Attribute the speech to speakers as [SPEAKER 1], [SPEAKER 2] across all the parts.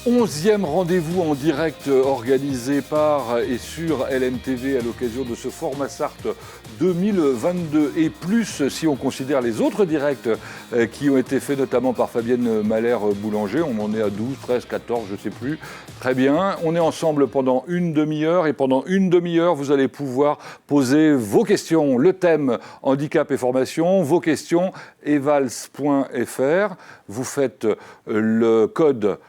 [SPEAKER 1] 11e rendez-vous en direct organisé par et sur LMTV à l'occasion de ce format Sarthe 2022 et plus si on considère les autres directs qui ont été faits notamment par Fabienne Mahler-Boulanger. On en est à 12, 13, 14, je ne sais plus. Très bien, on est ensemble pendant une demi-heure et pendant une demi-heure, vous allez pouvoir poser vos questions. Le thème handicap et formation, vos questions, evals.fr. Vous faites le code...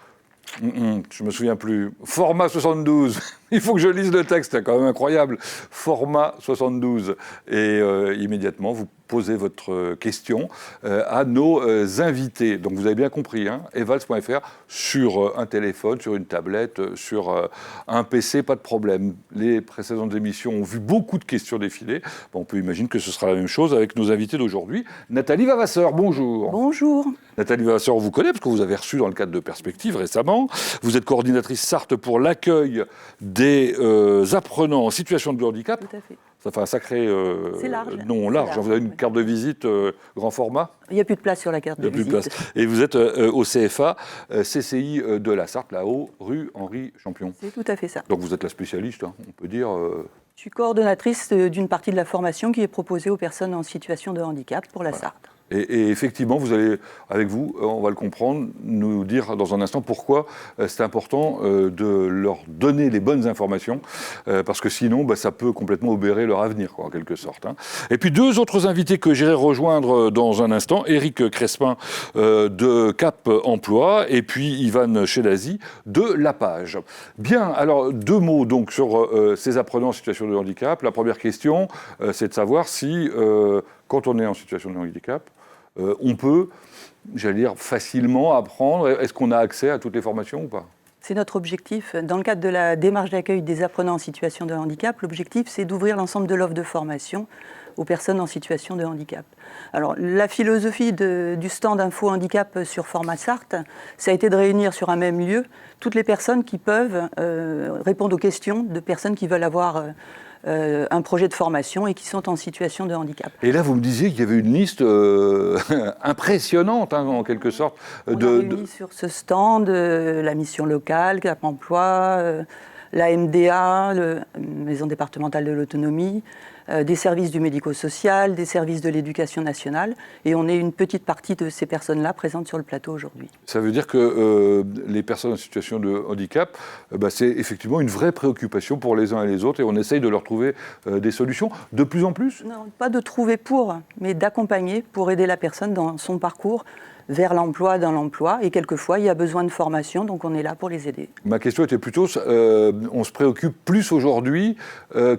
[SPEAKER 1] Je me souviens plus. Format 72. Il faut que je lise le texte, c'est quand même incroyable. Format 72. Et immédiatement, vous posez votre question à nos invités. Donc vous avez bien compris, hein, evals.fr, sur un téléphone, sur une tablette, sur un PC, pas de problème. Les précédentes émissions ont vu beaucoup de questions défiler. Bon, on peut imaginer que ce sera la même chose avec nos invités d'aujourd'hui. Nathalie Vavasseur, bonjour.
[SPEAKER 2] Bonjour.
[SPEAKER 1] Nathalie Vavasseur, on vous connaît parce que vous avez reçu dans le cadre de Perspectives récemment. Vous êtes coordinatrice Sarthe pour l'accueil des apprenants en situation de handicap.
[SPEAKER 2] Tout à fait.
[SPEAKER 1] Ça fait un sacré nom large. Vous avez une carte de visite grand format.
[SPEAKER 2] Il n'y a plus de place sur la carte de visite.
[SPEAKER 1] Plus de place. Et vous êtes au CFA, CCI de la Sarthe, là-haut, rue Henri Champion.
[SPEAKER 2] C'est tout à fait ça.
[SPEAKER 1] Donc vous êtes la spécialiste, hein, on peut dire.
[SPEAKER 2] Je suis coordonnatrice d'une partie de la formation qui est proposée aux personnes en situation de handicap pour la Sarthe.
[SPEAKER 1] Et effectivement, vous allez, avec vous, on va le comprendre, nous dire dans un instant pourquoi c'est important de leur donner les bonnes informations, parce que sinon, ça peut complètement obérer leur avenir, quoi, en quelque sorte. Hein. Et puis deux autres invités que j'irai rejoindre dans un instant, Éric Crespin de Cap Emploi, et puis Ivan Chedazi de La Page. Bien, alors deux mots donc sur ces apprenants en situation de handicap. La première question, c'est de savoir si, quand on est en situation de handicap, on peut, j'allais dire, facilement apprendre. Est-ce qu'on a accès à toutes les formations ou pas ?
[SPEAKER 2] C'est notre objectif. Dans le cadre de la démarche d'accueil des apprenants en situation de handicap, l'objectif, c'est d'ouvrir l'ensemble de l'offre de formation aux personnes en situation de handicap. Alors, la philosophie du stand Info Handicap sur format Sarthe, ça a été de réunir sur un même lieu toutes les personnes qui peuvent répondre aux questions de personnes qui veulent avoir... un projet de formation et qui sont en situation de handicap.
[SPEAKER 1] Et là, vous me disiez qu'il y avait une liste impressionnante, hein, en quelque sorte.
[SPEAKER 2] On a réuni sur ce stand la mission locale, Cap Emploi, la MDA, la Maison départementale de l'autonomie, des services du médico-social, des services de l'éducation nationale, et on est une petite partie de ces personnes-là présentes sur le plateau aujourd'hui.
[SPEAKER 1] Ça veut dire que les personnes en situation de handicap, c'est effectivement une vraie préoccupation pour les uns et les autres, et on essaye de leur trouver des solutions de plus en plus ?
[SPEAKER 2] Non, pas de trouver pour, mais d'accompagner pour aider la personne dans son parcours vers l'emploi, dans l'emploi, et quelquefois il y a besoin de formation, donc on est là pour les aider.
[SPEAKER 1] Ma question était plutôt, on se préoccupe plus aujourd'hui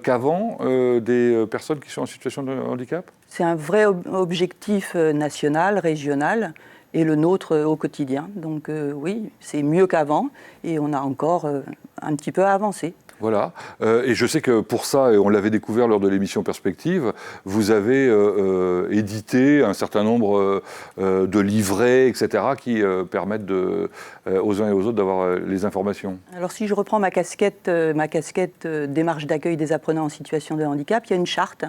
[SPEAKER 1] qu'avant des personnes qui sont en situation de handicap ?
[SPEAKER 2] C'est un vrai objectif national, régional, et le nôtre au quotidien. Donc oui, c'est mieux qu'avant, et on a encore un petit peu à avancer.
[SPEAKER 1] Voilà, et je sais que pour ça, et on l'avait découvert lors de l'émission Perspective, vous avez édité un certain nombre de livrets, etc., qui permettent aux uns et aux autres d'avoir les informations.
[SPEAKER 2] Alors si je reprends ma casquette démarche d'accueil des apprenants en situation de handicap, il y a une charte.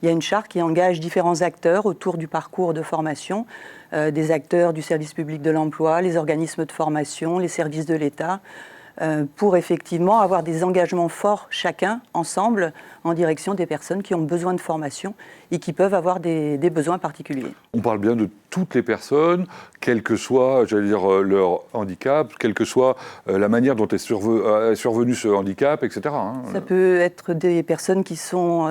[SPEAKER 2] Il y a une charte qui engage différents acteurs autour du parcours de formation, des acteurs du service public de l'emploi, les organismes de formation, les services de l'État, pour effectivement avoir des engagements forts chacun, ensemble, en direction des personnes qui ont besoin de formation et qui peuvent avoir des besoins particuliers.
[SPEAKER 1] On parle bien de toutes les personnes, quel que soit, j'allais dire, leur handicap, quelle que soit la manière dont est survenu ce handicap, etc. Hein.
[SPEAKER 2] Ça peut être des personnes qui sont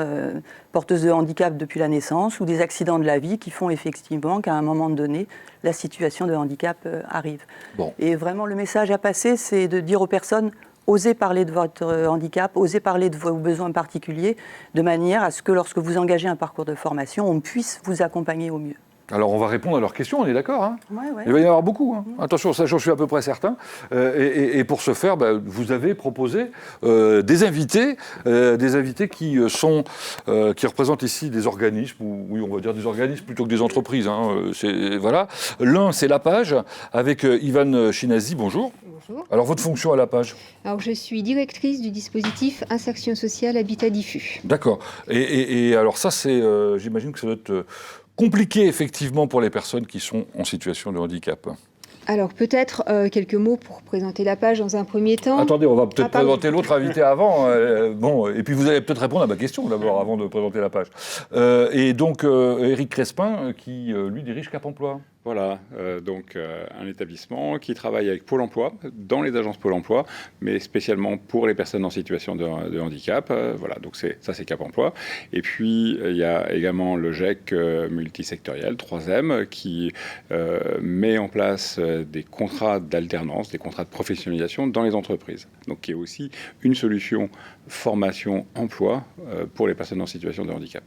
[SPEAKER 2] porteuses de handicap depuis la naissance ou des accidents de la vie qui font effectivement qu'à un moment donné, la situation de handicap arrive.
[SPEAKER 1] Bon.
[SPEAKER 2] Et vraiment, le message à passer, c'est de dire aux personnes, osez parler de votre handicap, osez parler de vos besoins particuliers, de manière à ce que lorsque vous engagez un parcours de formation, on puisse vous accompagner au mieux.
[SPEAKER 1] Alors on va répondre à leurs questions, on est d'accord, hein ?
[SPEAKER 2] Ouais.
[SPEAKER 1] Il va y en avoir beaucoup, hein. Attention, ça j'en suis à peu près certain. Et pour ce faire, vous avez proposé des invités qui représentent ici des organismes, ou oui, on va dire des organismes plutôt que des entreprises. Hein, voilà. L'un, c'est La Page, avec Ivan Chedazi. Bonjour.
[SPEAKER 3] Bonjour.
[SPEAKER 1] Alors votre fonction à La Page ?
[SPEAKER 3] Alors je suis directrice du dispositif Insertion sociale Habitat diffus.
[SPEAKER 1] D'accord. Et alors ça, c'est, j'imagine que ça doit être compliqué effectivement pour les personnes qui sont en situation de handicap.
[SPEAKER 3] Alors peut-être quelques mots pour présenter la page dans un premier temps.
[SPEAKER 1] Attendez, on va peut-être
[SPEAKER 3] pardon.
[SPEAKER 1] présenter l'autre invité avant. Bon, et puis vous allez peut-être répondre à ma question d'abord, avant de présenter la page. Et donc, Éric Crespin, qui, lui, dirige Cap Emploi.
[SPEAKER 4] Voilà, donc un établissement qui travaille avec Pôle emploi, dans les agences Pôle emploi, mais spécialement pour les personnes en situation de handicap. Voilà, donc ça c'est Cap emploi. Et puis il y a également le GEC multisectoriel, 3M, qui met en place des contrats d'alternance, des contrats de professionnalisation dans les entreprises. Donc qui est aussi une solution formation-emploi pour les personnes en situation de handicap.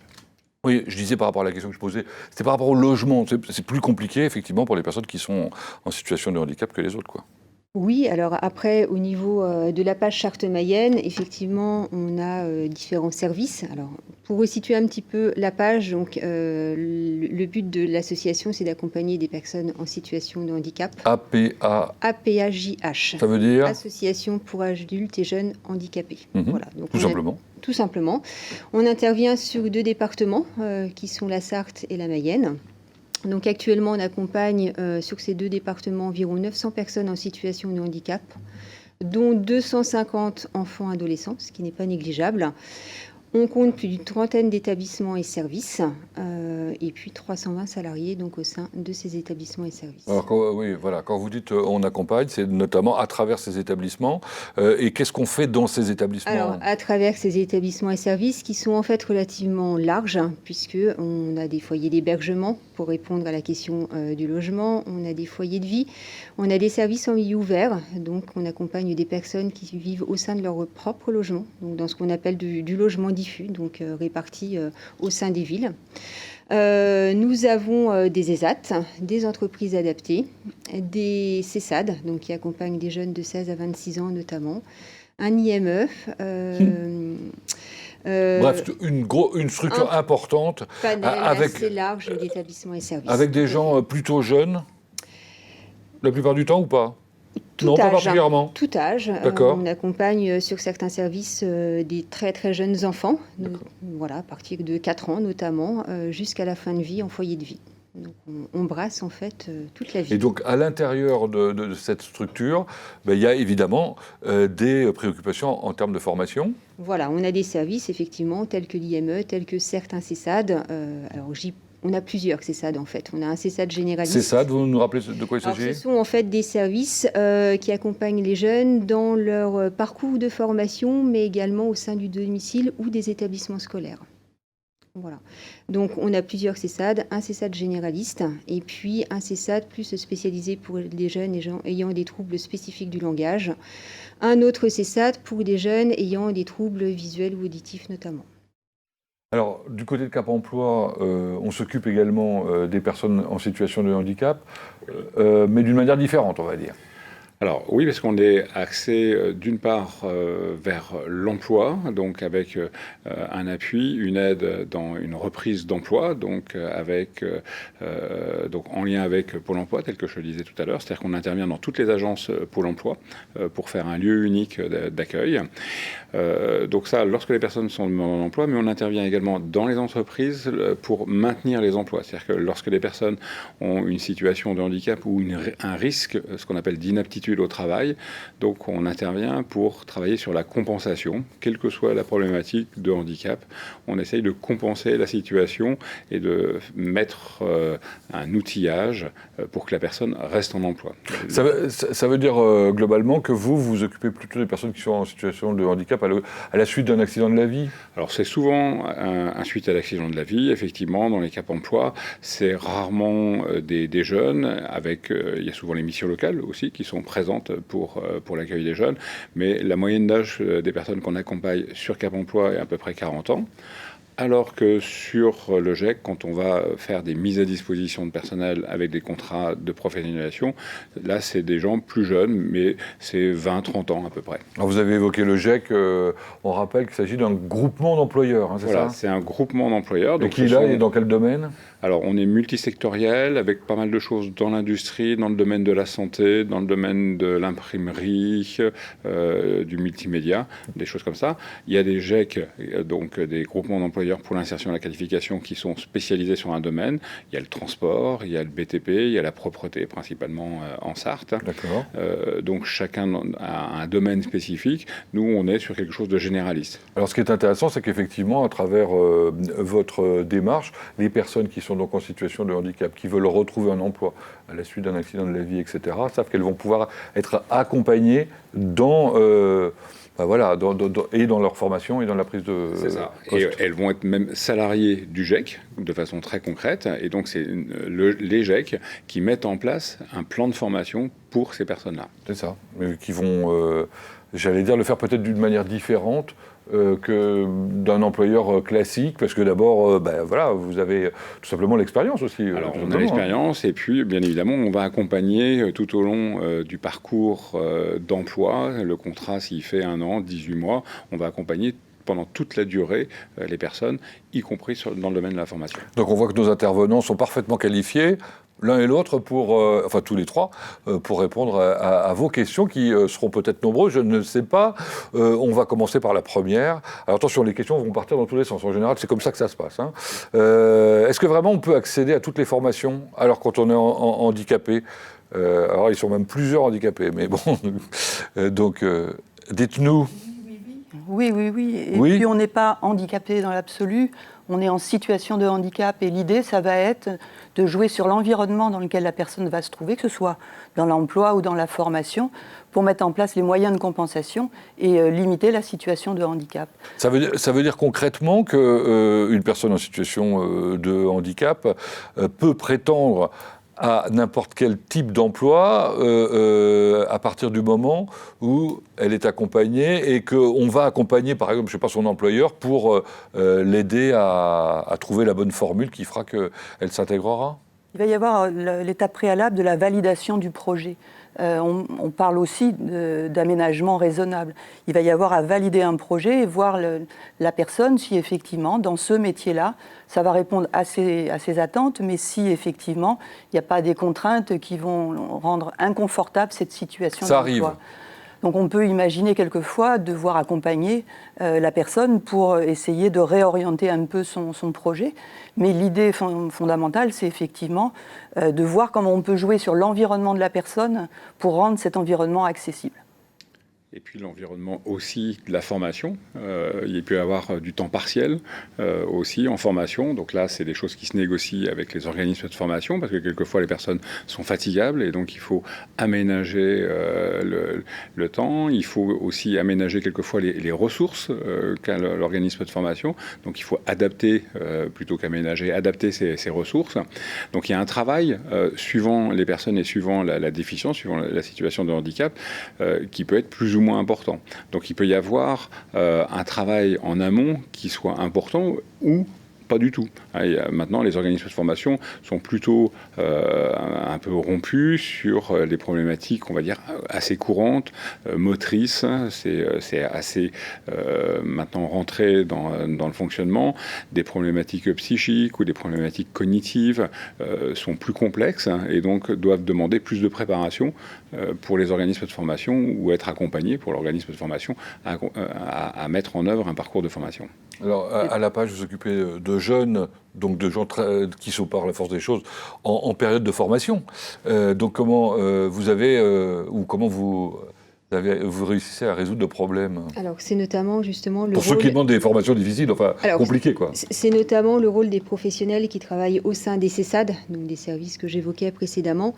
[SPEAKER 1] Oui, je disais par rapport à la question que je posais, c'était par rapport au logement. C'est plus compliqué, effectivement, pour les personnes qui sont en situation de handicap que les autres, quoi.
[SPEAKER 3] Oui, alors après, au niveau de la page Charente-Mayenne, effectivement, on a différents services. Alors, pour resituer un petit peu la page, donc, le but de l'association, c'est d'accompagner des personnes en situation de handicap. APAJH.
[SPEAKER 1] Ça veut dire
[SPEAKER 3] Association pour adultes et jeunes handicapés.
[SPEAKER 1] Voilà, donc tout simplement.
[SPEAKER 3] Tout simplement. On intervient sur 2 départements, qui sont la Sarthe et la Mayenne. Donc actuellement, on accompagne sur ces 2 départements environ 900 personnes en situation de handicap, dont 250 enfants adolescents, ce qui n'est pas négligeable. On compte plus d'une trentaine d'établissements et services, et puis 320 salariés donc, au sein de ces établissements et services.
[SPEAKER 1] Alors, quand vous dites on accompagne, c'est notamment à travers ces établissements. Et qu'est-ce qu'on fait dans ces établissements ?
[SPEAKER 3] Alors, à travers ces établissements et services qui sont en fait relativement larges, puisqu'on a des foyers d'hébergement pour répondre à la question du logement, on a des foyers de vie, on a des services en milieu ouvert, donc on accompagne des personnes qui vivent au sein de leur propre logement, donc dans ce qu'on appelle du logement diffus, donc répartis au sein des villes. Nous avons des ESAT, des entreprises adaptées, des CESAD, donc qui accompagnent des jeunes de 16 à 26 ans notamment, un IME.
[SPEAKER 1] Bref, une structure importante.
[SPEAKER 3] Panel
[SPEAKER 1] avec,
[SPEAKER 3] assez large d'établissements et services.
[SPEAKER 1] Avec des gens plutôt jeunes, la plupart du temps ou pas ? Non, pas particulièrement.
[SPEAKER 3] Tout âge. On accompagne sur certains services des très très jeunes enfants, voilà, à partir de 4 ans notamment, jusqu'à la fin de vie en foyer de vie. Donc on brasse en fait toute la vie.
[SPEAKER 1] Et donc à l'intérieur de cette structure, il y a évidemment des préoccupations en termes de formation.
[SPEAKER 3] Voilà, on a des services effectivement tels que l'IME, tels que certains CESAD. On a plusieurs CESAD en fait. On a un CESAD généraliste.
[SPEAKER 1] CESAD, vous nous rappelez de quoi il s'agit ?
[SPEAKER 3] Ce sont en fait des services qui accompagnent les jeunes dans leur parcours de formation, mais également au sein du domicile ou des établissements scolaires. Voilà. Donc on a plusieurs CESAD, un CESAD généraliste et puis un CESAD plus spécialisé pour les jeunes et gens ayant des troubles spécifiques du langage. Un autre CESAD pour des jeunes ayant des troubles visuels ou auditifs notamment.
[SPEAKER 1] Alors, du côté de Cap Emploi, on s'occupe également des personnes en situation de handicap, mais d'une manière différente, on va dire.
[SPEAKER 4] Alors oui, parce qu'on est axé d'une part vers l'emploi, donc avec un appui, une aide dans une reprise d'emploi, donc donc en lien avec Pôle emploi, tel que je le disais tout à l'heure, c'est-à-dire qu'on intervient dans toutes les agences Pôle emploi pour faire un lieu unique d'accueil. Donc ça, lorsque les personnes sont en emploi, mais on intervient également dans les entreprises pour maintenir les emplois. C'est-à-dire que lorsque les personnes ont une situation de handicap ou un risque, ce qu'on appelle d'inaptitude au travail, donc on intervient pour travailler sur la compensation, quelle que soit la problématique de handicap. On essaye de compenser la situation et de mettre un outillage pour que la personne reste en emploi.
[SPEAKER 1] Ça veut dire globalement que vous vous occupez plutôt des personnes qui sont en situation de handicap à la suite d'un accident de la vie ?
[SPEAKER 4] Alors c'est souvent un suite à l'accident de la vie, effectivement, dans les Cap Emploi. C'est rarement des jeunes, il y a souvent les missions locales aussi qui sont présentes pour l'accueil des jeunes, mais la moyenne d'âge des personnes qu'on accompagne sur Cap Emploi est à peu près 40 ans. Alors que sur le GEC, quand on va faire des mises à disposition de personnel avec des contrats de professionnalisation, là, c'est des gens plus jeunes, mais c'est 20-30 ans à peu près.
[SPEAKER 1] Alors vous avez évoqué le GEC, on rappelle qu'il s'agit d'un groupement d'employeurs, c'est ça ?
[SPEAKER 4] C'est un groupement d'employeurs.
[SPEAKER 1] Et qui, là, est dans quel domaine ?
[SPEAKER 4] Alors, on est multisectoriel, avec pas mal de choses dans l'industrie, dans le domaine de la santé, dans le domaine de l'imprimerie, du multimédia, des choses comme ça. Il y a des GEC, donc des groupements d'employeurs employeurs pour l'insertion et la qualification qui sont spécialisés sur un domaine. Il y a le transport, il y a le BTP, il y a la propreté, principalement en Sarthe.
[SPEAKER 1] D'accord.
[SPEAKER 4] Donc chacun a un domaine spécifique. Nous, on est sur quelque chose de généraliste.
[SPEAKER 1] Alors ce qui est intéressant, c'est qu'effectivement, à travers votre démarche, les personnes qui sont donc en situation de handicap, qui veulent retrouver un emploi à la suite d'un accident de la vie, etc., savent qu'elles vont pouvoir être accompagnées dans... et dans leur formation et dans la prise de
[SPEAKER 4] C'est ça.
[SPEAKER 1] poste.
[SPEAKER 4] Et elles vont être même salariées du GEC de façon très concrète. Et donc, c'est les GEC qui mettent en place un plan de formation pour ces personnes-là.
[SPEAKER 1] C'est ça. Mais qui vont, j'allais dire, le faire peut-être d'une manière différente que d'un employeur classique, parce que d'abord, vous avez tout simplement l'expérience aussi.
[SPEAKER 4] Alors, on a l'expérience, et puis, bien évidemment, on va accompagner tout au long du parcours d'emploi. Le contrat, s'il fait 1 an, 18 mois, on va accompagner pendant toute la durée les personnes, y compris dans le domaine de la formation.
[SPEAKER 1] Donc, on voit que nos intervenants sont parfaitement qualifiés, l'un et l'autre, tous les trois, pour répondre à vos questions qui seront peut-être nombreuses, je ne sais pas. On va commencer par la première. Alors attention, les questions vont partir dans tous les sens. En général, c'est comme ça que ça se passe. Hein. Est-ce que vraiment on peut accéder à toutes les formations alors quand on est handicapé alors ils sont même plusieurs handicapés, mais bon. Donc, dites-nous.
[SPEAKER 2] Oui. Et puis on n'est pas handicapé dans l'absolu, on est en situation de handicap. Et l'idée, ça va être de jouer sur l'environnement dans lequel la personne va se trouver, que ce soit dans l'emploi ou dans la formation, pour mettre en place les moyens de compensation et limiter la situation de handicap.
[SPEAKER 1] Ça veut dire concrètement qu'une personne en situation de handicap peut prétendre à n'importe quel type d'emploi à partir du moment où elle est accompagnée et qu'on va accompagner, par exemple, je sais pas, son employeur pour l'aider à trouver la bonne formule qui fera qu'elle s'intégrera ?
[SPEAKER 2] Il va y avoir l'étape préalable de la validation du projet. On parle aussi d'aménagement raisonnable. Il va y avoir à valider un projet et voir la personne si effectivement, dans ce métier-là, ça va répondre à ses attentes, mais si effectivement, il n'y a pas des contraintes qui vont rendre inconfortable cette situation
[SPEAKER 1] ça
[SPEAKER 2] d'emploi.
[SPEAKER 1] arrive.
[SPEAKER 2] Donc on peut imaginer quelquefois devoir accompagner la personne pour essayer de réorienter un peu son projet. Mais l'idée fondamentale, c'est effectivement de voir comment on peut jouer sur l'environnement de la personne pour rendre cet environnement accessible.
[SPEAKER 4] Et puis l'environnement aussi de la formation. Il peut y avoir du temps partiel aussi en formation. Donc là, c'est des choses qui se négocient avec les organismes de formation parce que quelquefois les personnes sont fatigables et donc il faut aménager le temps. Il faut aussi aménager quelquefois les ressources qu'a l'organisme de formation. Donc il faut adapter plutôt qu'aménager, adapter ces ressources. Donc il y a un travail suivant les personnes et suivant la déficience, suivant la situation de handicap qui peut être plus ou moins important. Donc il peut y avoir un travail en amont qui soit important ou pas du tout. Maintenant, les organismes de formation sont plutôt un peu rompus sur les problématiques, on va dire, assez courantes, motrices. C'est assez maintenant rentré dans le fonctionnement. Des problématiques psychiques ou des problématiques cognitives sont plus complexes et donc doivent demander plus de préparation pour les organismes de formation ou être accompagnés pour l'organisme de formation à mettre en œuvre un parcours de formation.
[SPEAKER 1] Alors, à la page, vous occupez de jeunes, donc de gens qui sont par la force des choses en période de formation. Donc, comment vous réussissez à résoudre le problème ?
[SPEAKER 3] Alors, c'est notamment justement le
[SPEAKER 1] Pour ceux qui demandent des formations difficiles, compliquées, quoi.
[SPEAKER 3] C'est notamment le rôle des professionnels qui travaillent au sein des CESAD, donc des services que j'évoquais précédemment,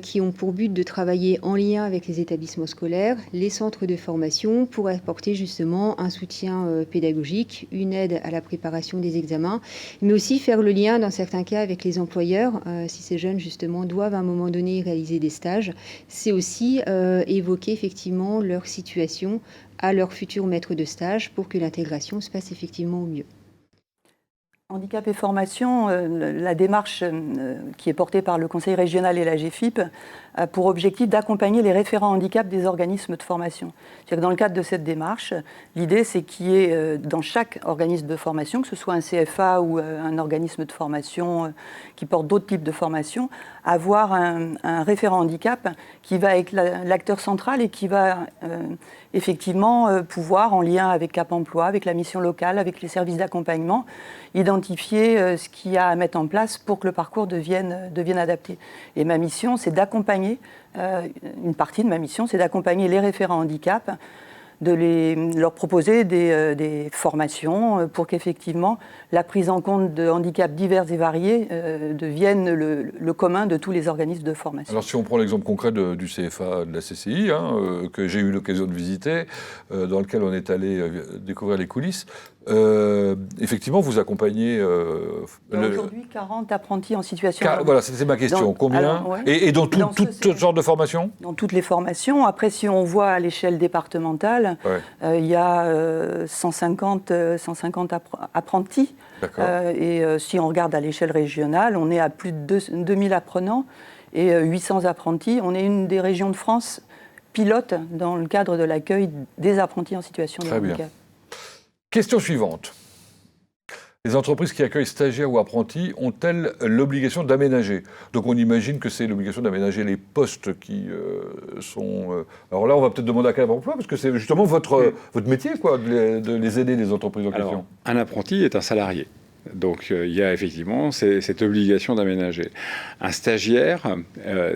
[SPEAKER 3] qui ont pour but de travailler en lien avec les établissements scolaires, les centres de formation, pour apporter justement un soutien pédagogique, une aide à la préparation des examens, mais aussi faire le lien, dans certains cas, avec les employeurs, si ces jeunes, justement, doivent à un moment donné réaliser des stages. C'est aussi évoquer, effectivement, leur situation à leur futur maître de stage pour que l'intégration se passe effectivement au mieux.
[SPEAKER 2] Handicap et formation, la démarche qui est portée par le Conseil régional et la GFIP a pour objectif d'accompagner les référents handicap des organismes de formation. C'est-à-dire que dans le cadre de cette démarche, l'idée c'est qu'il y ait dans chaque organisme de formation, que ce soit un CFA ou un organisme de formation qui porte d'autres types de formation, avoir un référent handicap qui va être l'acteur central et qui va effectivement pouvoir, en lien avec Cap Emploi, avec la mission locale, avec les services d'accompagnement, identifier ce qu'il y a à mettre en place pour que le parcours devienne adapté. Et ma mission, c'est d'accompagner, une partie de ma mission, c'est d'accompagner les référents handicap, de leur proposer des formations pour qu'effectivement la prise en compte de handicaps divers et variés devienne le commun de tous les organismes de formation.
[SPEAKER 1] Alors si on prend l'exemple concret du CFA de la CCI, que j'ai eu l'occasion de visiter, dans lequel on est allé découvrir les coulisses, effectivement vous accompagnez...
[SPEAKER 2] Aujourd'hui 40 apprentis en situation...
[SPEAKER 1] Voilà, c'était ma question. Combien
[SPEAKER 2] alors, ouais.
[SPEAKER 1] Et dans toutes sortes de formations? Dans
[SPEAKER 2] toutes les formations. Après, si on voit à l'échelle départementale, il y a 150 apprentis. Et si on regarde à l'échelle régionale, on est à plus de 2000 apprenants et 800 apprentis. On est une des régions de France pilote dans le cadre de l'accueil des apprentis en situation de handicap.
[SPEAKER 1] Bien. Question suivante. Les entreprises qui accueillent stagiaires ou apprentis ont-elles l'obligation d'aménager? Donc on imagine que c'est l'obligation d'aménager les postes qui sont... Alors là, on va peut-être demander à Cap Emploi, parce que c'est justement votre métier, quoi, de les aider, les entreprises en question.
[SPEAKER 4] Un apprenti est un salarié. Donc il y a effectivement cette obligation d'aménager. Un stagiaire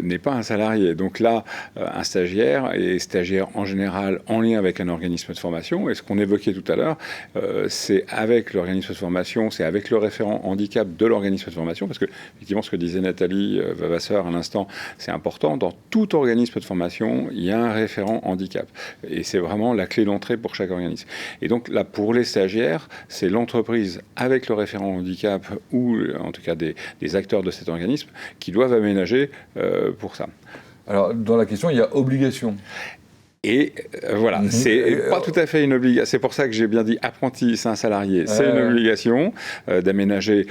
[SPEAKER 4] n'est pas un salarié. Donc là, un stagiaire est stagiaire en général en lien avec un organisme de formation. Et ce qu'on évoquait tout à l'heure, c'est avec l'organisme de formation, c'est avec le référent handicap de l'organisme de formation. Parce que effectivement, ce que disait Nathalie Vavasseur à l'instant, c'est important. Dans tout organisme de formation, il y a un référent handicap. Et c'est vraiment la clé d'entrée pour chaque organisme. Et donc là, pour les stagiaires, c'est l'entreprise avec le référent handicap ou en tout cas des acteurs de cet organisme qui doivent aménager pour ça.
[SPEAKER 1] Alors dans la question, il y a obligation.
[SPEAKER 4] Et voilà, c'est pas tout à fait une obligation. C'est pour ça que j'ai bien dit apprenti, c'est un salarié. C'est une obligation d'aménager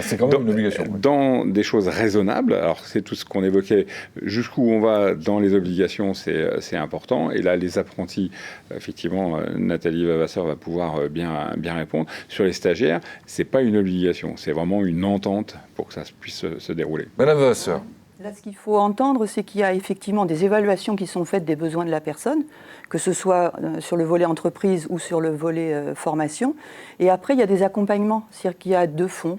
[SPEAKER 4] dans des choses raisonnables. Alors c'est tout ce qu'on évoquait. Jusqu'où on va dans les obligations, c'est important. Et là, les apprentis, effectivement, Nathalie Vavasseur va pouvoir bien répondre. Sur les stagiaires, c'est pas une obligation. C'est vraiment une entente pour que ça puisse se dérouler.
[SPEAKER 1] Madame Vavasseur.
[SPEAKER 2] Là, ce qu'il faut entendre, c'est qu'il y a effectivement des évaluations qui sont faites des besoins de la personne, que ce soit sur le volet entreprise ou sur le volet formation. Et après, il y a des accompagnements, c'est-à-dire qu'il y a deux fonds.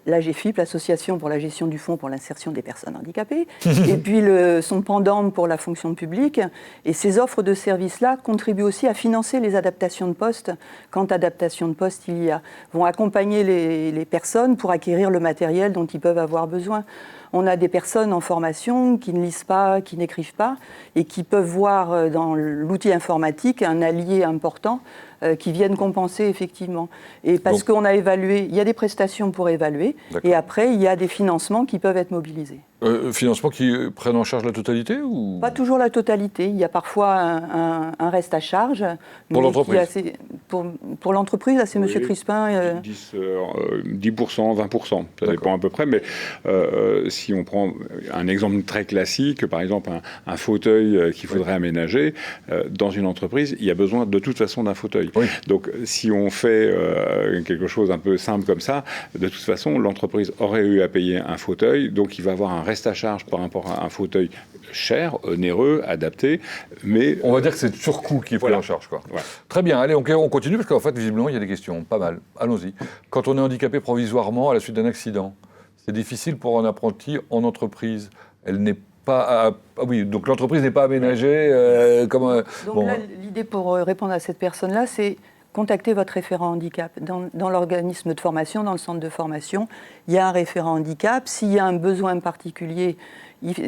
[SPEAKER 2] La GFIP, l'Association pour la gestion du fonds pour l'insertion des personnes handicapées, et puis son pendant pour la fonction publique. Et ces offres de services-là contribuent aussi à financer les adaptations de postes, quand adaptation de postes il y a, vont accompagner les personnes pour acquérir le matériel dont ils peuvent avoir besoin. On a des personnes en formation qui ne lisent pas, qui n'écrivent pas, et qui peuvent voir dans l'outil informatique un allié important qui viennent compenser effectivement. Et parce qu'on a évalué, il y a des prestations pour évaluer, et après il y a des financements qui peuvent être mobilisés.
[SPEAKER 1] Financements qui prennent en charge la totalité ou...
[SPEAKER 2] Pas toujours la totalité. Il y a parfois un reste à charge.
[SPEAKER 1] Pour l'entreprise
[SPEAKER 2] pour l'entreprise, là, c'est M. Crispin.
[SPEAKER 4] 10%, 20%, ça dépend à peu près. Mais si on prend un exemple très classique, par exemple un fauteuil qu'il faudrait aménager, dans une entreprise, il y a besoin de toute façon d'un fauteuil. Oui. Donc si on fait quelque chose un peu simple comme ça, de toute façon, l'entreprise aurait eu à payer un fauteuil, donc il va avoir un reste à charge par rapport à un fauteuil cher, onéreux, adapté, mais...
[SPEAKER 1] On va dire que c'est le surcoût qui est pris en charge, quoi. Ouais. Très bien, allez, on continue, parce qu'en fait, visiblement, il y a des questions, pas mal. Allons-y. Quand on est handicapé provisoirement à la suite d'un accident, c'est difficile pour un apprenti en entreprise. Elle n'est pas... oui, donc l'entreprise n'est pas aménagée comme...
[SPEAKER 2] Donc là, l'idée pour répondre à cette personne-là, c'est contactez votre référent handicap. Dans l'organisme de formation, dans le centre de formation, il y a un référent handicap. S'il y a un besoin particulier,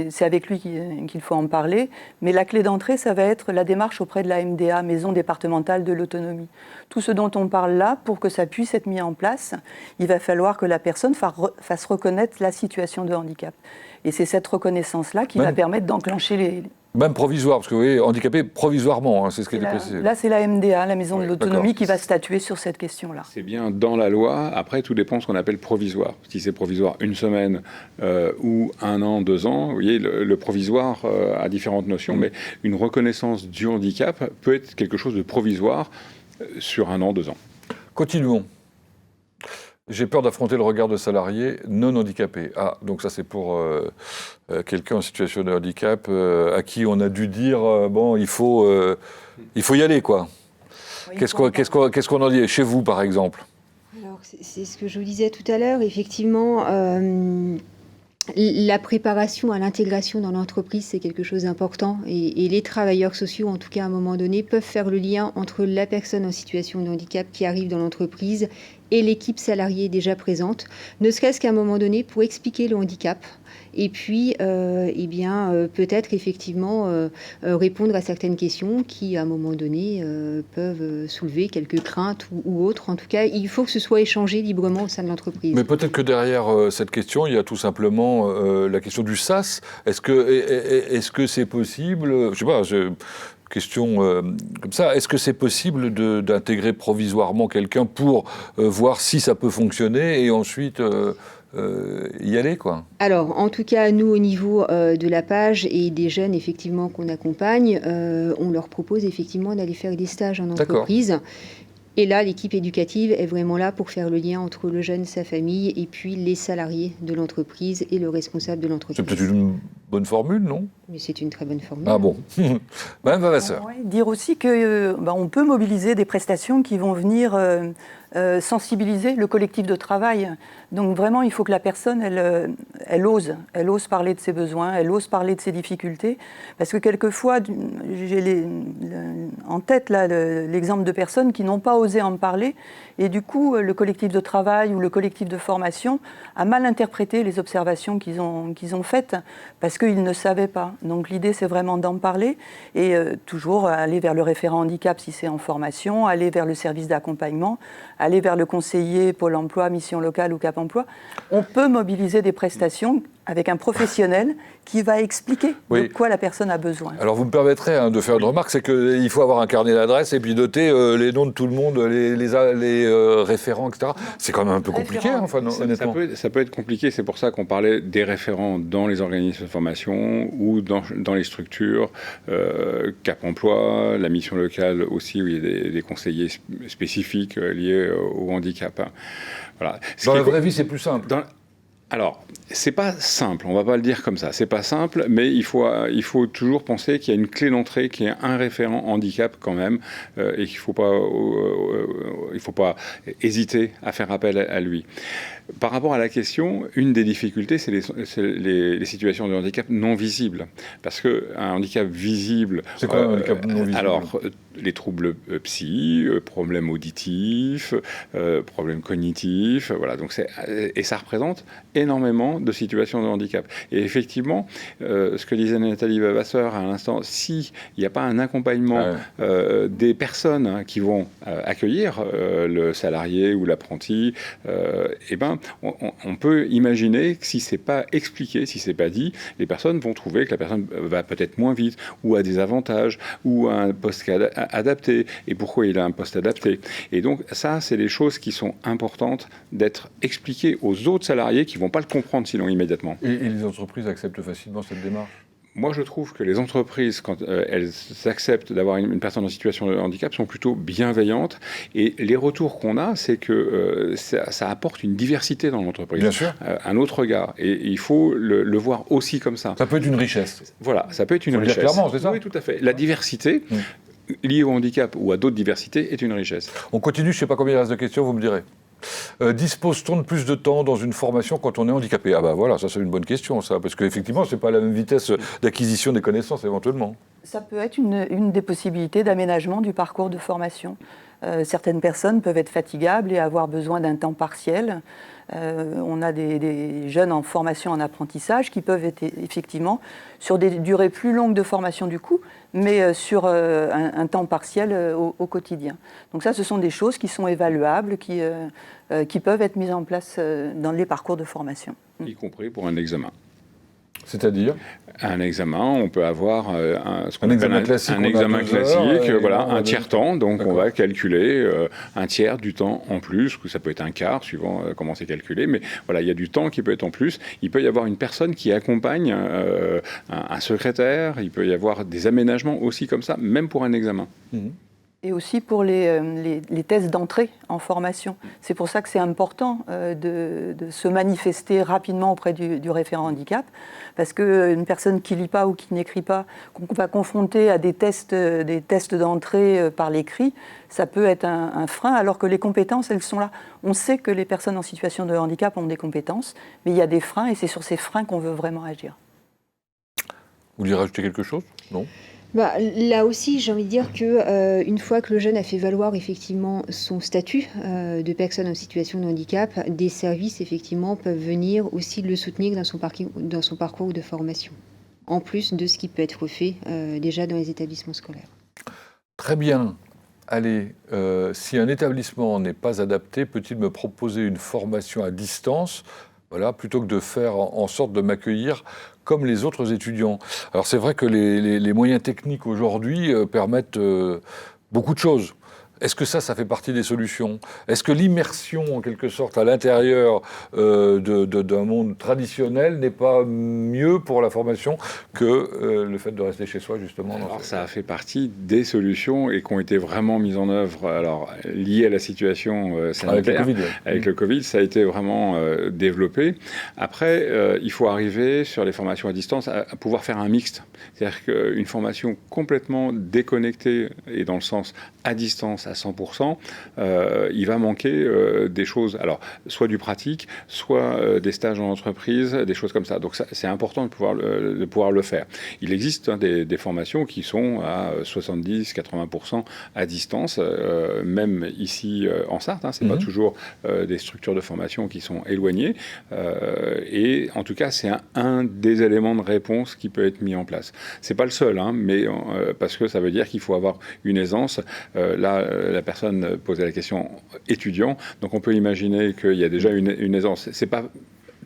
[SPEAKER 2] c'est avec lui qu'il faut en parler. Mais la clé d'entrée, ça va être la démarche auprès de la MDA, Maison départementale de l'autonomie. Tout ce dont on parle là, pour que ça puisse être mis en place, il va falloir que la personne fasse reconnaître la situation de handicap. Et c'est cette reconnaissance-là qui va permettre d'enclencher
[SPEAKER 1] Même provisoire, parce que vous voyez, handicapé provisoirement, hein, c'est ce qui est précisé.
[SPEAKER 2] Là, c'est la MDA, la Maison de l'Autonomie,
[SPEAKER 1] d'accord.
[SPEAKER 2] qui va statuer sur cette question-là.
[SPEAKER 4] C'est bien dans la loi. Après, tout dépend de ce qu'on appelle provisoire. Si c'est provisoire une semaine ou 1 an, 2 ans, vous voyez, le provisoire a différentes notions, mais une reconnaissance du handicap peut être quelque chose de provisoire sur 1 an, 2 ans.
[SPEAKER 1] Continuons. J'ai peur d'affronter le regard de salariés non handicapés. Ah, donc ça c'est pour quelqu'un en situation de handicap à qui on a dû dire bon, il faut y aller, quoi.
[SPEAKER 2] Oui,
[SPEAKER 1] Qu'est-ce qu'on en dit chez vous, par exemple?
[SPEAKER 3] Alors, c'est ce que je vous disais tout à l'heure. Effectivement, la préparation à l'intégration dans l'entreprise, c'est quelque chose d'important. Et les travailleurs sociaux, en tout cas à un moment donné, peuvent faire le lien entre la personne en situation de handicap qui arrive dans l'entreprise et l'équipe salariée déjà présente, ne serait-ce qu'à un moment donné pour expliquer le handicap. Et puis, peut-être effectivement répondre à certaines questions qui, à un moment donné, peuvent soulever quelques craintes ou autres. En tout cas, il faut que ce soit échangé librement au sein de l'entreprise.
[SPEAKER 1] Mais peut-être que derrière cette question, il y a tout simplement la question du SAS. Est-ce que c'est possible? Je sais pas. Question comme ça, est-ce que c'est possible d'intégrer provisoirement quelqu'un pour voir si ça peut fonctionner et ensuite y aller, quoi?
[SPEAKER 3] Alors, en tout cas, nous, au niveau de la page et des jeunes, effectivement, qu'on accompagne, on leur propose effectivement d'aller faire des stages en entreprise. Et là, l'équipe éducative est vraiment là pour faire le lien entre le jeune, sa famille, et puis les salariés de l'entreprise et le responsable de l'entreprise.
[SPEAKER 1] C'est peut-être une bonne formule, non?
[SPEAKER 3] Mais c'est une très bonne formule.
[SPEAKER 1] Ah bon. Madame Vavasseur.
[SPEAKER 2] Oui, dire aussi qu'on peut mobiliser des prestations qui vont venir sensibiliser le collectif de travail. Donc vraiment, il faut que la personne, elle ose parler de ses besoins, elle ose parler de ses difficultés. Parce que quelquefois, j'ai en tête l'exemple de personnes qui n'ont pas osé en parler. Et du coup, le collectif de travail ou le collectif de formation a mal interprété les observations qu'ils ont faites parce qu'ils ne savaient pas. Donc l'idée, c'est vraiment d'en parler et toujours aller vers le référent handicap si c'est en formation, aller vers le service d'accompagnement, aller vers le conseiller Pôle emploi, mission locale ou Cap emploi. On peut mobiliser des prestations avec un professionnel qui va expliquer de quoi la personne a besoin.
[SPEAKER 1] Alors vous me permettrez de faire une remarque, c'est qu'il faut avoir un carnet d'adresses et puis noter les noms de tout le monde, les référents, etc. C'est quand même un peu compliqué, enfin, honnêtement.
[SPEAKER 4] Ça peut être compliqué, c'est pour ça qu'on parlait des référents dans les organismes de formation ou dans les structures, Cap emploi, la mission locale aussi, où il y a des conseillers spécifiques liés au handicap. Voilà.
[SPEAKER 1] Dans la vraie vie, c'est plus simple.
[SPEAKER 4] Alors, c'est pas simple, on va pas le dire comme ça, c'est pas simple, mais il faut toujours penser qu'il y a une clé d'entrée qui est un référent handicap quand même, et qu'il faut pas hésiter à faire appel à lui. Par rapport à la question, une des difficultés, c'est les situations de handicap non visibles. Parce qu'un handicap visible...
[SPEAKER 1] C'est quoi un handicap non visible?
[SPEAKER 4] Alors, les troubles psy, problèmes auditifs, problèmes cognitifs, voilà. Donc et ça représente énormément de situations de handicap. Et effectivement, ce que disait Nathalie Vavasseur à l'instant, s'il n'y a pas un accompagnement des personnes qui vont accueillir le salarié ou l'apprenti, on peut imaginer que si c'est pas expliqué, si c'est pas dit, les personnes vont trouver que la personne va peut-être moins vite, ou a des avantages, ou a un poste adapté, et pourquoi il a un poste adapté. Et donc ça, c'est des choses qui sont importantes d'être expliquées aux autres salariés qui vont pas le comprendre sinon immédiatement.
[SPEAKER 1] Et les entreprises acceptent facilement cette démarche?
[SPEAKER 4] Moi, je trouve que les entreprises, quand elles acceptent d'avoir une personne en situation de handicap, sont plutôt bienveillantes. Et les retours qu'on a, c'est que ça apporte une diversité dans l'entreprise.
[SPEAKER 1] Bien sûr.
[SPEAKER 4] Un autre regard. Et il faut le voir aussi comme ça.
[SPEAKER 1] Ça peut être une richesse.
[SPEAKER 4] Voilà, ça peut être une richesse.
[SPEAKER 1] Dire clairement, c'est ça?
[SPEAKER 4] Oui, tout à fait. La diversité, liée au handicap ou à d'autres diversités, est une richesse.
[SPEAKER 1] On continue, je ne sais pas combien il reste de questions, vous me direz. Dispose-t-on de plus de temps dans une formation quand on est handicapé? Ah ben voilà, ça c'est une bonne question, ça, parce qu'effectivement, ce n'est pas la même vitesse d'acquisition des connaissances éventuellement. Ça
[SPEAKER 2] peut être une des possibilités d'aménagement du parcours de formation. Certaines personnes peuvent être fatigables et avoir besoin d'un temps partiel. On a des jeunes en formation en apprentissage qui peuvent être effectivement sur des durées plus longues de formation du coup, mais sur un temps partiel au quotidien. Donc ça, ce sont des choses qui sont évaluables, qui peuvent être mises en place dans les parcours de formation.
[SPEAKER 4] Y compris pour un examen.
[SPEAKER 1] C'est-à-dire
[SPEAKER 4] un examen, on peut avoir ce qu'on
[SPEAKER 1] un
[SPEAKER 4] appelle
[SPEAKER 1] examen classique,
[SPEAKER 4] un examen classique, voilà, un
[SPEAKER 1] un
[SPEAKER 4] tiers-temps. Donc on
[SPEAKER 1] D'accord.
[SPEAKER 4] va calculer un tiers du temps en plus, que ça peut être un quart, suivant comment c'est calculé. Mais voilà, il y a du temps qui peut être en plus. Il peut y avoir une personne qui accompagne un secrétaire. Il peut y avoir des aménagements aussi comme ça, même pour un examen.
[SPEAKER 2] Et aussi pour les tests d'entrée en formation. C'est pour ça que c'est important de se manifester rapidement auprès du référent handicap, parce qu'une personne qui ne lit pas ou qui n'écrit pas, qu'on va confronter à des tests d'entrée par l'écrit, ça peut être un frein, alors que les compétences, elles sont là. On sait que les personnes en situation de handicap ont des compétences, mais il y a des freins, et c'est sur ces freins qu'on veut vraiment agir.
[SPEAKER 1] Vous voulez rajouter quelque chose? Non?
[SPEAKER 3] Là aussi, j'ai envie de dire que une fois que le jeune a fait valoir effectivement son statut de personne en situation de handicap, des services effectivement peuvent venir aussi le soutenir dans son parcours de formation, en plus de ce qui peut être fait déjà dans les établissements scolaires.
[SPEAKER 1] Très bien. Allez, si un établissement n'est pas adapté, peut-il me proposer une formation à distance, voilà, plutôt que de faire en sorte de m'accueillir comme les autres étudiants? Alors c'est vrai que les moyens techniques aujourd'hui permettent beaucoup de choses. Est-ce que ça fait partie des solutions? Est-ce que l'immersion, en quelque sorte, à l'intérieur d'un monde traditionnel n'est pas mieux pour la formation que le fait de rester chez soi, justement?
[SPEAKER 4] Alors, ça a fait partie des solutions et qui ont été vraiment mises en œuvre, alors liées à la situation sanitaire. Avec le Covid, ça a été vraiment développé. Après, il faut arriver sur les formations à distance à pouvoir faire un mixte. C'est-à-dire qu'une formation complètement déconnectée et dans le sens à distance à 100%, il va manquer des choses, alors soit du pratique, soit des stages en entreprise, des choses comme ça. Donc c'est important de pouvoir le faire. Il existe des formations qui sont à 70-80% à distance, même ici en Sarthe. C'est pas toujours des structures de formation qui sont éloignées. Et en tout cas, c'est un des éléments de réponse qui peut être mis en place. C'est pas le seul, mais parce que ça veut dire qu'il faut avoir une aisance. Là, la personne posait la question étudiant, donc on peut imaginer qu'il y a déjà une aisance. C'est pas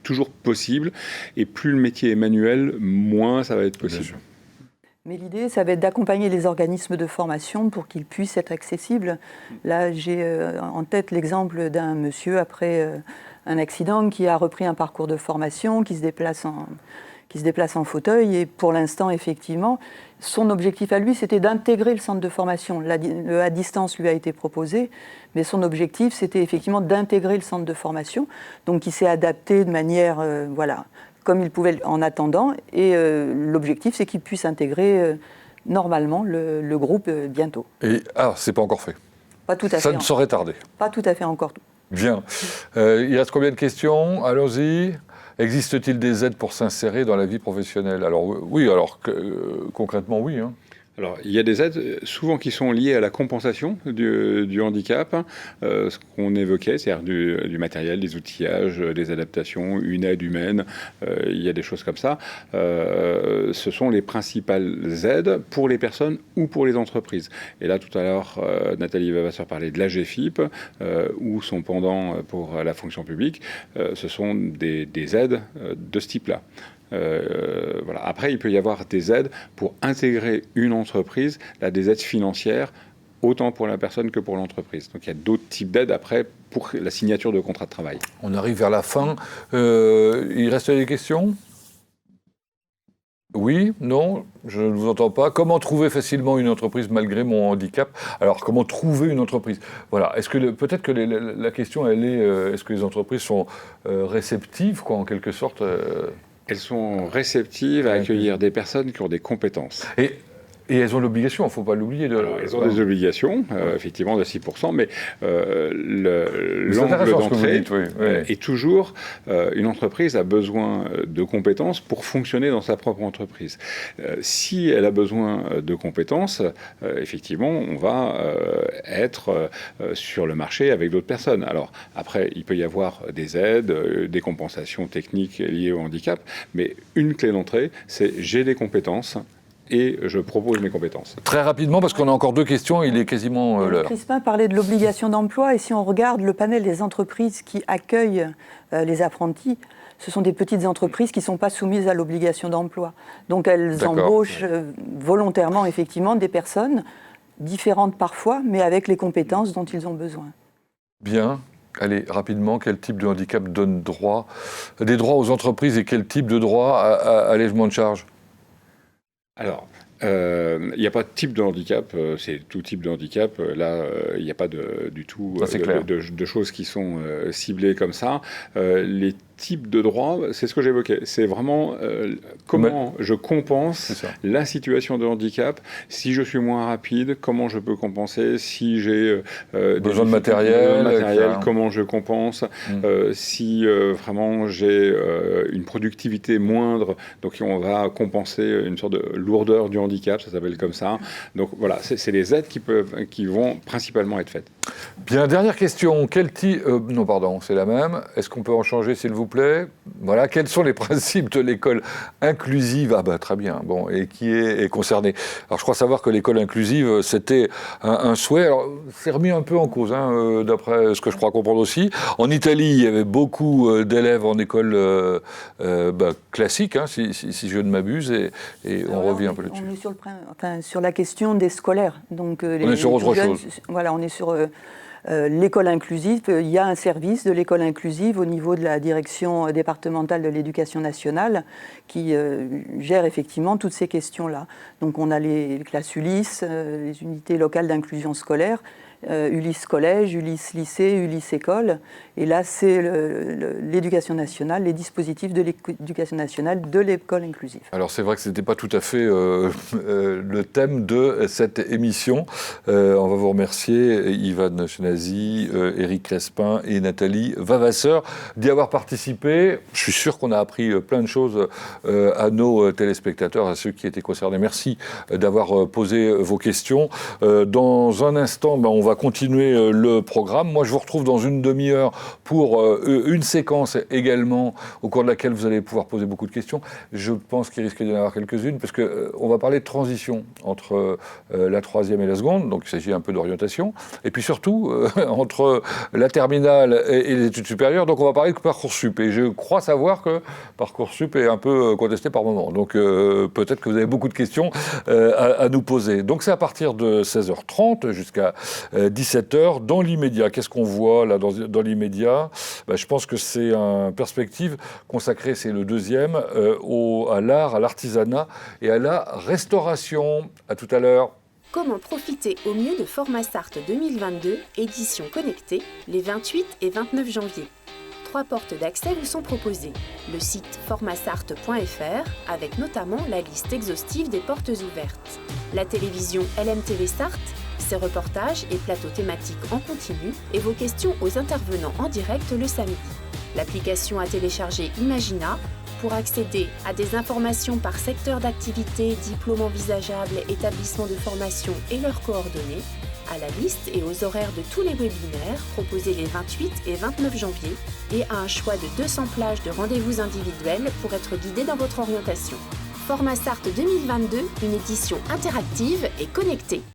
[SPEAKER 4] toujours possible, et plus le métier est manuel, moins ça va être possible.
[SPEAKER 2] Mais l'idée, ça va être d'accompagner les organismes de formation pour qu'ils puissent être accessibles. Là, j'ai en tête l'exemple d'un monsieur après un accident qui a repris un parcours de formation, qui se déplace en fauteuil, et pour l'instant, effectivement, son objectif à lui, c'était d'intégrer le centre de formation. Le à distance lui a été proposé, mais son objectif, c'était effectivement d'intégrer le centre de formation. Donc, il s'est adapté de manière, comme il pouvait en attendant. Et l'objectif, c'est qu'il puisse intégrer normalement le groupe bientôt.
[SPEAKER 1] Et c'est pas encore fait.
[SPEAKER 2] Pas tout à fait.
[SPEAKER 1] Ça ne saurait tarder.
[SPEAKER 2] Pas tout à fait encore.
[SPEAKER 1] Bien. Il reste combien de questions? Allons-y. Existe-t-il des aides pour s'insérer dans la vie professionnelle? Alors oui, concrètement oui.
[SPEAKER 4] Alors, il y a des aides souvent qui sont liées à la compensation du handicap, ce qu'on évoquait, c'est-à-dire du matériel, des outillages, des adaptations, une aide humaine, il y a des choses comme ça. Ce sont les principales aides pour les personnes ou pour les entreprises. Et là, tout à l'heure, Nathalie Vavasseur parlait de l'AGFIP, ou son pendant pour la fonction publique. Ce sont des aides de ce type-là. Après, il peut y avoir des aides pour intégrer une entreprise, là, des aides financières, autant pour la personne que pour l'entreprise. Donc il y a d'autres types d'aides après pour la signature de contrat de travail.
[SPEAKER 1] On arrive vers la fin. Il reste des questions? Oui, non, je ne vous entends pas. Comment trouver facilement une entreprise malgré mon handicap? Alors, comment trouver une entreprise? Voilà. Est-ce que peut-être que la question, elle est, est-ce que les entreprises sont réceptives, en quelque sorte
[SPEAKER 4] Elles sont réceptives à accueillir des personnes qui ont des compétences.
[SPEAKER 1] Et elles ont l'obligation, il ne faut pas l'oublier.
[SPEAKER 4] Elles ont des obligations, effectivement, de 6%, mais l'angle d'entrée est toujours une entreprise a besoin de compétences pour fonctionner dans sa propre entreprise. Si elle a besoin de compétences, effectivement, on va être sur le marché avec d'autres personnes. Alors, après, il peut y avoir des aides, des compensations techniques liées au handicap, mais une clé d'entrée, c'est j'ai des compétences, et je propose mes compétences.
[SPEAKER 1] Très rapidement, parce qu'on a encore 2 questions, il est quasiment l'heure.
[SPEAKER 2] Crispin parlait de l'obligation d'emploi, et si on regarde le panel des entreprises qui accueillent les apprentis, ce sont des petites entreprises qui ne sont pas soumises à l'obligation d'emploi. Donc elles
[SPEAKER 1] D'accord.
[SPEAKER 2] embauchent volontairement, effectivement, des personnes différentes parfois, mais avec les compétences dont ils ont besoin.
[SPEAKER 1] Bien. Allez, rapidement, quel type de handicap donne des droits aux entreprises et quel type de droit à allègement de charges?
[SPEAKER 4] Alors, il n'y a pas de type de handicap, c'est tout type de handicap. Là, il n'y a pas du tout de choses qui sont ciblées comme ça. Les types de droits, c'est ce que j'évoquais. C'est vraiment comment je compense la situation de handicap. Si je suis moins rapide, comment je peux compenser? Si j'ai
[SPEAKER 1] besoin de matériel,
[SPEAKER 4] comment je compense? Si vraiment j'ai une productivité moindre, donc on va compenser une sorte de lourdeur du handicap, ça s'appelle comme ça. Donc voilà, c'est les aides qui vont principalement être faites.
[SPEAKER 1] Bien, dernière question. Quel type... non, pardon, c'est la même. Est-ce qu'on peut en changer, s'il vous plaît? Voilà, quels sont les principes de l'école inclusive? Ah bah très bien, bon, et qui est concerné? Alors je crois savoir que l'école inclusive, c'était un souhait. Alors c'est remis un peu en cause, hein, d'après ce que je crois comprendre aussi. En Italie, il y avait beaucoup d'élèves en école classique, hein, si je ne m'abuse, et on revient un peu là-dessus.
[SPEAKER 2] On est sur la question des scolaires. Donc,
[SPEAKER 1] on est sur autre chose.
[SPEAKER 2] Voilà, on est sur l'école inclusive. Il y a un service de l'école inclusive au niveau de la direction départementale de l'éducation nationale qui gère effectivement toutes ces questions-là. Donc on a les classes Ulysse, les unités locales d'inclusion scolaire, Ulysse Collège, Ulysse Lycée, Ulysse École. Et là, c'est l'éducation nationale, les dispositifs de l'éducation nationale de l'école inclusive.
[SPEAKER 1] Alors c'est vrai que ce n'était pas tout à fait le thème de cette émission. On va vous remercier, Ivan Chenazi, Éric Crespin et Nathalie Vavasseur, d'y avoir participé. Je suis sûr qu'on a appris plein de choses à nos téléspectateurs, à ceux qui étaient concernés. Merci d'avoir posé vos questions. Dans un instant, on va continuer le programme. Moi, je vous retrouve dans une demi-heure pour une séquence également au cours de laquelle vous allez pouvoir poser beaucoup de questions. Je pense qu'il risque d'y en avoir quelques-unes parce qu'on va parler de transition entre la troisième et la seconde, donc il s'agit un peu d'orientation, et puis surtout entre la terminale et les études supérieures, donc on va parler de Parcoursup. Et je crois savoir que Parcoursup est un peu contesté par moment, donc peut-être que vous avez beaucoup de questions à nous poser. Donc c'est à partir de 16h30 jusqu'à 17h. Dans l'immédiat, qu'est-ce qu'on voit là dans l'immédiat? Je pense que c'est une perspective consacrée, c'est le deuxième, à l'art, à l'artisanat et à la restauration. À tout à l'heure.
[SPEAKER 5] Comment profiter au mieux de Formasart 2022, édition connectée, les 28 et 29 janvier. 3 portes d'accès vous sont proposées. Le site formasart.fr, avec notamment la liste exhaustive des portes ouvertes. La télévision LMTV Start, ses reportages et plateaux thématiques en continu et vos questions aux intervenants en direct le samedi. L'application à télécharger Imagina pour accéder à des informations par secteur d'activité, diplôme envisageable, établissement de formation et leurs coordonnées, à la liste et aux horaires de tous les webinaires proposés les 28 et 29 janvier et à un choix de 200 plages de rendez-vous individuels pour être guidé dans votre orientation. Formasart 2022, une édition interactive et connectée.